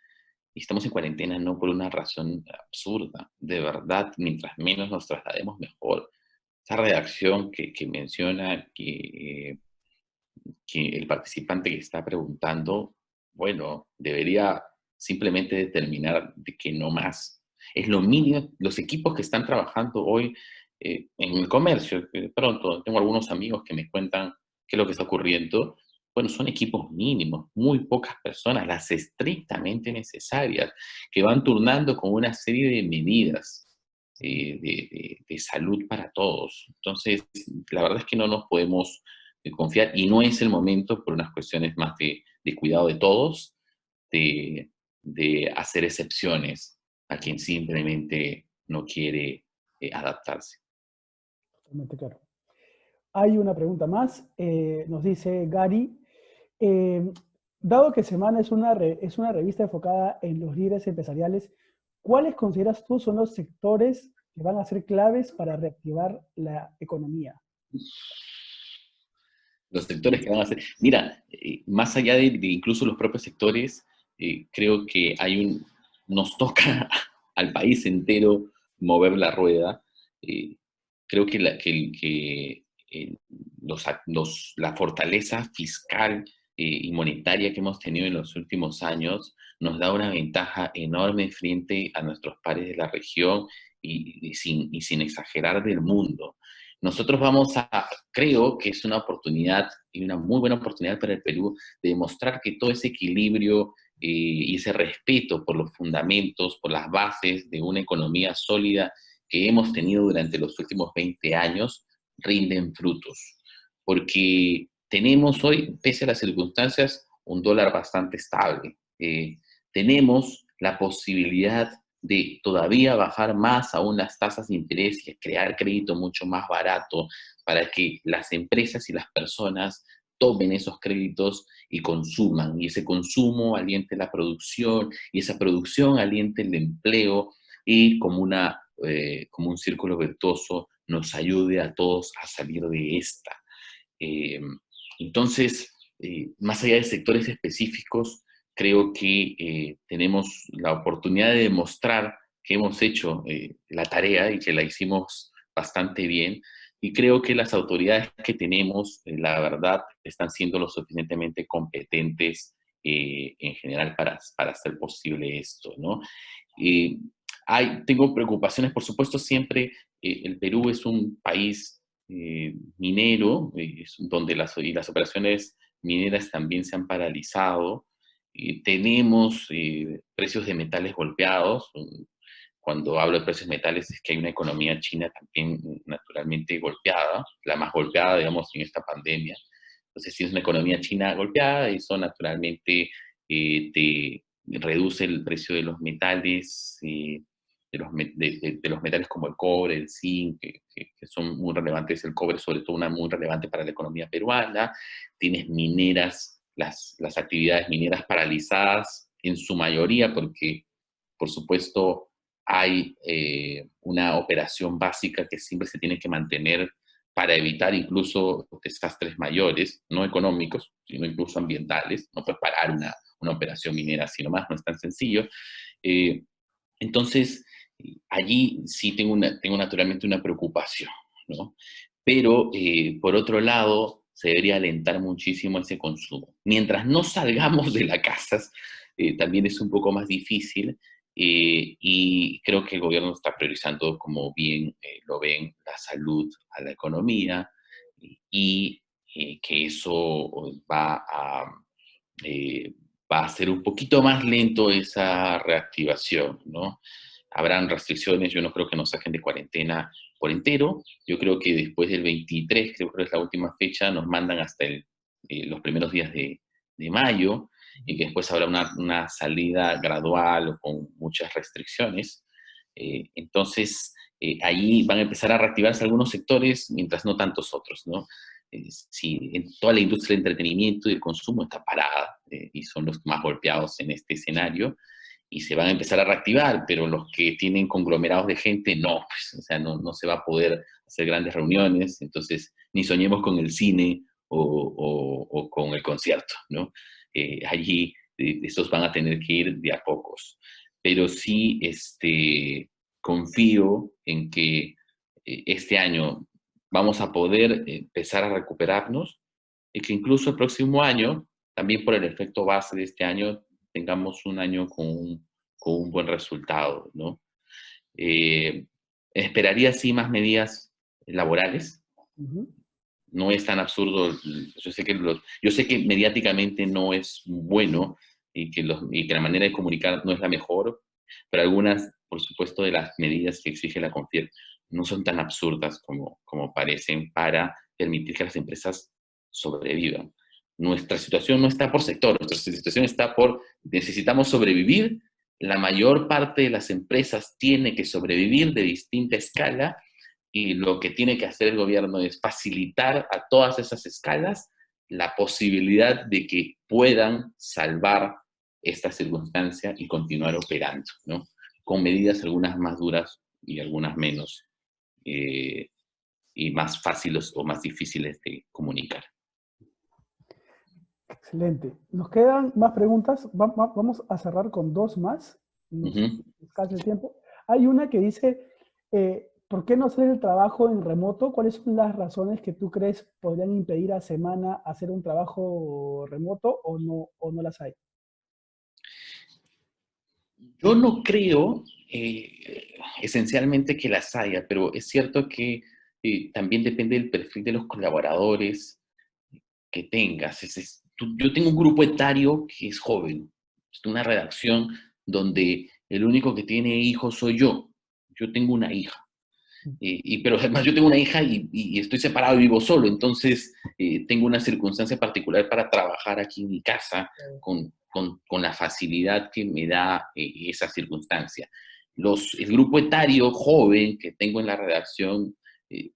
Y estamos en cuarentena no por una razón absurda. De verdad, mientras menos nos traslademos, mejor. Esa redacción que menciona que el participante que está preguntando, bueno, debería simplemente determinar de que no más. Es lo mínimo, los equipos que están trabajando hoy en el comercio, de pronto tengo algunos amigos que me cuentan qué es lo que está ocurriendo. Bueno, son equipos mínimos, muy pocas personas, las estrictamente necesarias, que van turnando con una serie de medidas de salud para todos. Entonces, la verdad es que no nos podemos confiar y no es el momento por unas cuestiones más de cuidado de todos, de hacer excepciones a quien simplemente no quiere adaptarse. Totalmente claro. Hay una pregunta más. Nos dice Gary, eh, dado que Semana es una revista enfocada en los líderes empresariales, ¿cuáles consideras tú son los sectores que van a ser claves para reactivar la economía? Los sectores que van a hacer. Mira, más allá de incluso los propios sectores, creo que nos toca al país entero mover la rueda. Creo que la fortaleza fiscal y monetaria que hemos tenido en los últimos años nos da una ventaja enorme frente a nuestros pares de la región y sin exagerar del mundo. Nosotros creo que es una oportunidad y una muy buena oportunidad para el Perú de demostrar que todo ese equilibrio y ese respeto por los fundamentos, por las bases de una economía sólida que hemos tenido durante los últimos 20 años, rinden frutos. Porque tenemos hoy, pese a las circunstancias, un dólar bastante estable. Tenemos la posibilidad de todavía bajar más aún las tasas de interés y crear crédito mucho más barato para que las empresas y las personas tomen esos créditos y consuman, y ese consumo aliente la producción, y esa producción aliente el empleo, y como un círculo virtuoso nos ayude a todos a salir de esta. Eh, entonces, más allá de sectores específicos, creo que tenemos la oportunidad de demostrar que hemos hecho la tarea y que la hicimos bastante bien. Y creo que las autoridades que tenemos, la verdad, están siendo lo suficientemente competentes en general para hacer posible esto, ¿no? Eh, Tengo preocupaciones, por supuesto, siempre el Perú es un país minero, donde las operaciones mineras también se han paralizado. Tenemos precios de metales golpeados. Cuando hablo de precios de metales es que hay una economía china también naturalmente golpeada, la más golpeada, digamos, en esta pandemia. Entonces, si es una economía china golpeada, eso naturalmente te reduce el precio de los metales, de los metales como el cobre, el zinc, que son muy relevantes, el cobre sobre todo muy relevante para la economía peruana. Tienes mineras, las actividades mineras paralizadas en su mayoría porque, por supuesto, hay una operación básica que siempre se tiene que mantener para evitar incluso desastres mayores, no económicos, sino incluso ambientales. No puedes parar una operación minera así nomás, no es tan sencillo. Eh, entonces, allí sí tengo naturalmente una preocupación, ¿no? Pero, por otro lado, se debería alentar muchísimo ese consumo. Mientras no salgamos de la casa, también es un poco más difícil, y creo que el gobierno está priorizando, como bien lo ven, la salud a la economía, y que eso eh, va a hacer un poquito más lento esa reactivación, ¿no? Habrán restricciones, yo no creo que nos saquen de cuarentena por entero, yo creo que después del 23, creo que es la última fecha, nos mandan hasta los primeros días de mayo, y que después habrá una salida gradual o con muchas restricciones. Entonces, ahí van a empezar a reactivarse algunos sectores, mientras no tantos otros, ¿no? Sí, en toda la industria del entretenimiento y el consumo está parada, y son los más golpeados en este escenario, y se van a empezar a reactivar, pero los que tienen conglomerados de gente, no, pues, o sea, no se va a poder hacer grandes reuniones, entonces ni soñemos con el cine o con el concierto, ¿no? Allí estos van a tener que ir de a pocos, pero sí confío en que este año vamos a poder empezar a recuperarnos y que incluso el próximo año, también por el efecto base de este año, tengamos un año con un buen resultado, ¿no? Eh, Esperaría sí más medidas laborales. Ujú. No es tan absurdo. Yo sé que mediáticamente no es bueno y que la manera de comunicar no es la mejor, pero algunas, por supuesto, de las medidas que exige la CONFIEP no son tan absurdas como parecen para permitir que las empresas sobrevivan. nuestra situación no está por sector, nuestra situación está por necesitamos sobrevivir. La mayor parte de las empresas tiene que sobrevivir de distinta escala y lo que tiene que hacer el gobierno es facilitar a todas esas escalas la posibilidad de que puedan salvar esta circunstancia y continuar operando, ¿no? Con medidas algunas más duras y algunas menos, eh, y más fáciles o más difíciles de comunicar. Excelente. Nos quedan más preguntas. Vamos a cerrar con dos más. Nos escasa el tiempo. Hay una que dice, ¿por qué no hacer el trabajo en remoto? ¿Cuáles son las razones que tú crees podrían impedir a Semana hacer un trabajo remoto o no las hay? Yo no creo esencialmente que las haya, pero es cierto que también depende del perfil de los colaboradores que tengas. Yo tengo un grupo etario que es joven, es una redacción donde el único que tiene hijos soy yo. Yo tengo una hija. Pero además yo tengo una hija y estoy separado y vivo solo, entonces tengo una circunstancia particular para trabajar aquí en mi casa con la facilidad que me da esa circunstancia. El grupo etario joven que tengo en la redacción,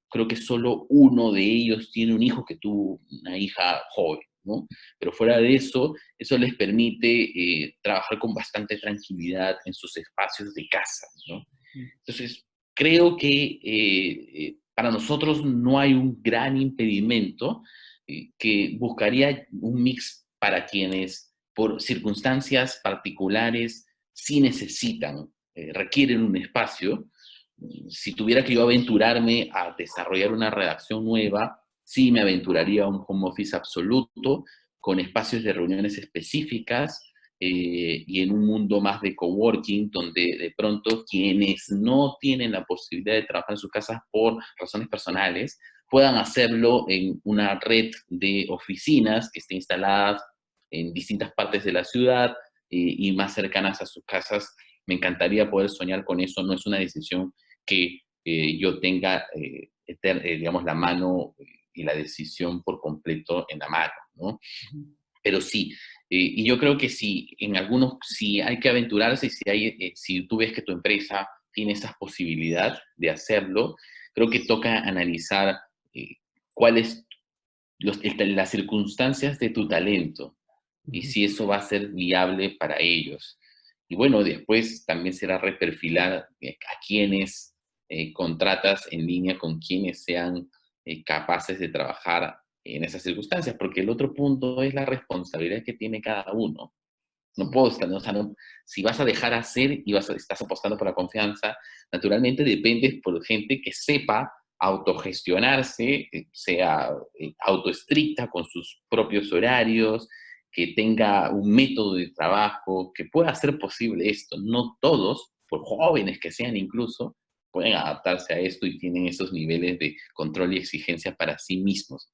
creo que solo uno de ellos tiene un hijo que tuvo una hija joven, ¿no? Pero fuera de eso, eso les permite trabajar con bastante tranquilidad en sus espacios de casa, ¿no? Entonces, creo que para nosotros no hay un gran impedimento que buscaría un mix para quienes por circunstancias particulares sí necesitan, requieren un espacio. Si tuviera que yo aventurarme a desarrollar una redacción nueva, sí me aventuraría a un home office absoluto, con espacios de reuniones específicas, y en un mundo más de coworking, donde de pronto quienes no tienen la posibilidad de trabajar en sus casas por razones personales, puedan hacerlo en una red de oficinas que esté instalada en distintas partes de la ciudad y más cercanas a sus casas. Me encantaría poder soñar con eso, no es una decisión que yo tenga, digamos, la mano y la decisión por completo en la mano, ¿no? Pero sí, y yo creo que si hay que aventurarse, si tú ves que tu empresa tiene esa posibilidad de hacerlo, creo que toca analizar eh, cuáles las circunstancias de tu talento y si eso va a ser viable para ellos. Y bueno, después también será reperfilar a quienes contratas en línea con quienes sean capaces de trabajar en esas circunstancias, porque el otro punto es la responsabilidad que tiene cada uno. No puedo estar, o sea, si vas a dejar hacer y estás apostando por la confianza, naturalmente dependes por gente que sepa autogestionarse, sea autoestricta con sus propios horarios, que tenga un método de trabajo, que pueda hacer posible esto. No todos, por jóvenes que sean incluso, pueden adaptarse a esto y tienen esos niveles de control y exigencia para sí mismos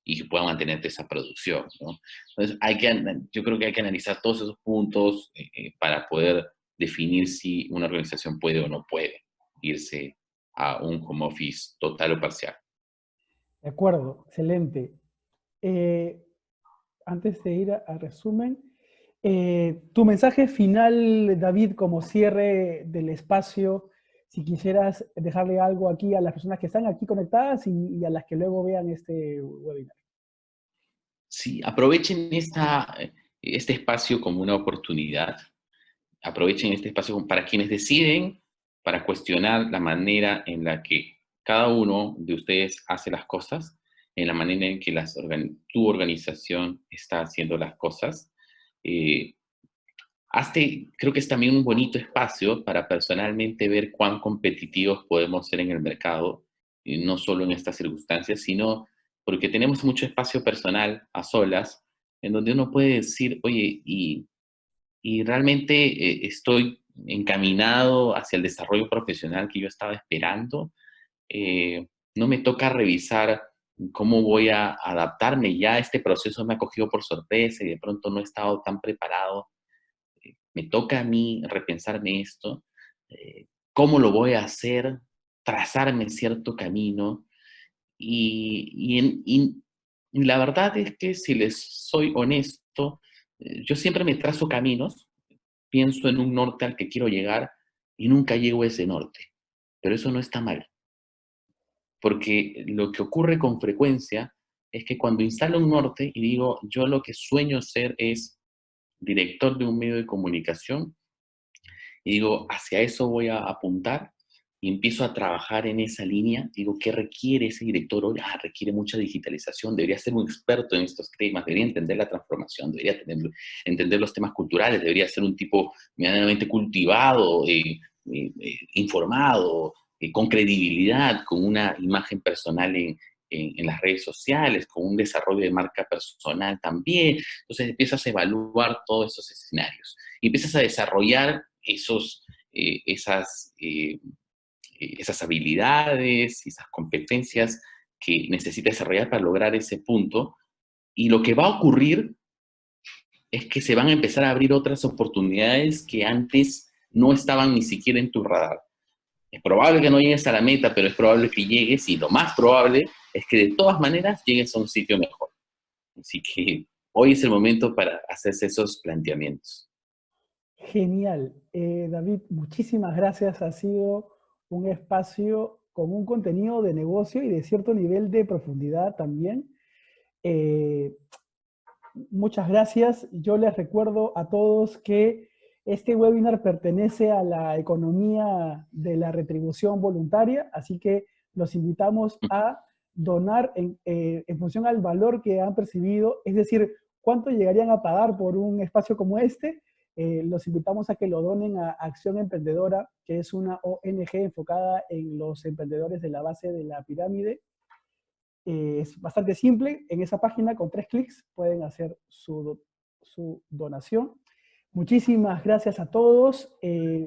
y que puedan mantener esa producción, ¿no? Entonces, yo creo que hay que analizar todos esos puntos para poder definir si una organización puede o no puede irse a un home office total o parcial. De acuerdo, excelente. Eh, Antes de ir al resumen, tu mensaje final, David, como cierre del espacio, si quisieras dejarle algo aquí a las personas que están aquí conectadas y a las que luego vean este webinar. Sí, aprovechen este espacio como una oportunidad. Aprovechen este espacio para quienes deciden, para cuestionar la manera en la que cada uno de ustedes hace las cosas, en la manera en que tu organización está haciendo las cosas. Eh, Creo que es también un bonito espacio para personalmente ver cuán competitivos podemos ser en el mercado, y no solo en estas circunstancias, sino porque tenemos mucho espacio personal a solas, en donde uno puede decir, oye, y realmente estoy encaminado hacia el desarrollo profesional que yo estaba esperando. No me toca revisar cómo voy a adaptarme. Ya este proceso me ha cogido por sorpresa y de pronto no he estado tan preparado. Me toca a mí repensarme esto. ¿Cómo lo voy a hacer? Trazarme cierto camino y Y la verdad es que, si les soy honesto, yo siempre me trazo caminos, pienso en un norte al que quiero llegar y nunca llego a ese norte. Pero eso no está mal, porque lo que ocurre con frecuencia es que cuando instalo un norte y digo, yo lo que sueño ser es director de un medio de comunicación, y digo, hacia eso voy a apuntar, y empiezo a trabajar en esa línea. Digo, ¿qué requiere ese director hoy? Requiere mucha digitalización, debería ser un experto en estos temas, debería entender la transformación, debería entender los temas culturales, debería ser un tipo medianamente cultivado, informado, con credibilidad, con una imagen personal en las redes sociales, con un desarrollo de marca personal también. Entonces empiezas a evaluar todos esos escenarios y empiezas a desarrollar esas habilidades y esas competencias que necesita desarrollar para lograr ese punto. Y lo que va a ocurrir es que se van a empezar a abrir otras oportunidades que antes no estaban ni siquiera en tu radar. Es probable que no llegues a la meta, pero es probable que llegues, y lo más probable es que de todas maneras llegues a un sitio mejor. Así que hoy es el momento para hacerse esos planteamientos. Genial. David, muchísimas gracias. Ha sido un espacio con un contenido de negocio y de cierto nivel de profundidad también. Eh, Muchas gracias. Yo les recuerdo a todos que este webinar pertenece a la economía de la retribución voluntaria, así que los invitamos a donar en función al valor que han percibido, es decir, cuánto llegarían a pagar por un espacio como este. Los invitamos a que lo donen a Acción Emprendedora, que es una ONG enfocada en los emprendedores de la base de la pirámide. Es bastante simple. En esa página, con 3 clics, pueden hacer su donación. Muchísimas gracias a todos.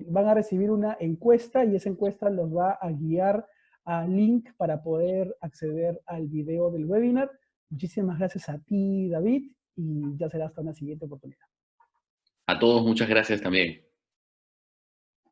Van a recibir una encuesta y esa encuesta los va a guiar al link para poder acceder al video del webinar. Muchísimas gracias a ti, David, y ya será hasta una siguiente oportunidad. A todos, muchas gracias también.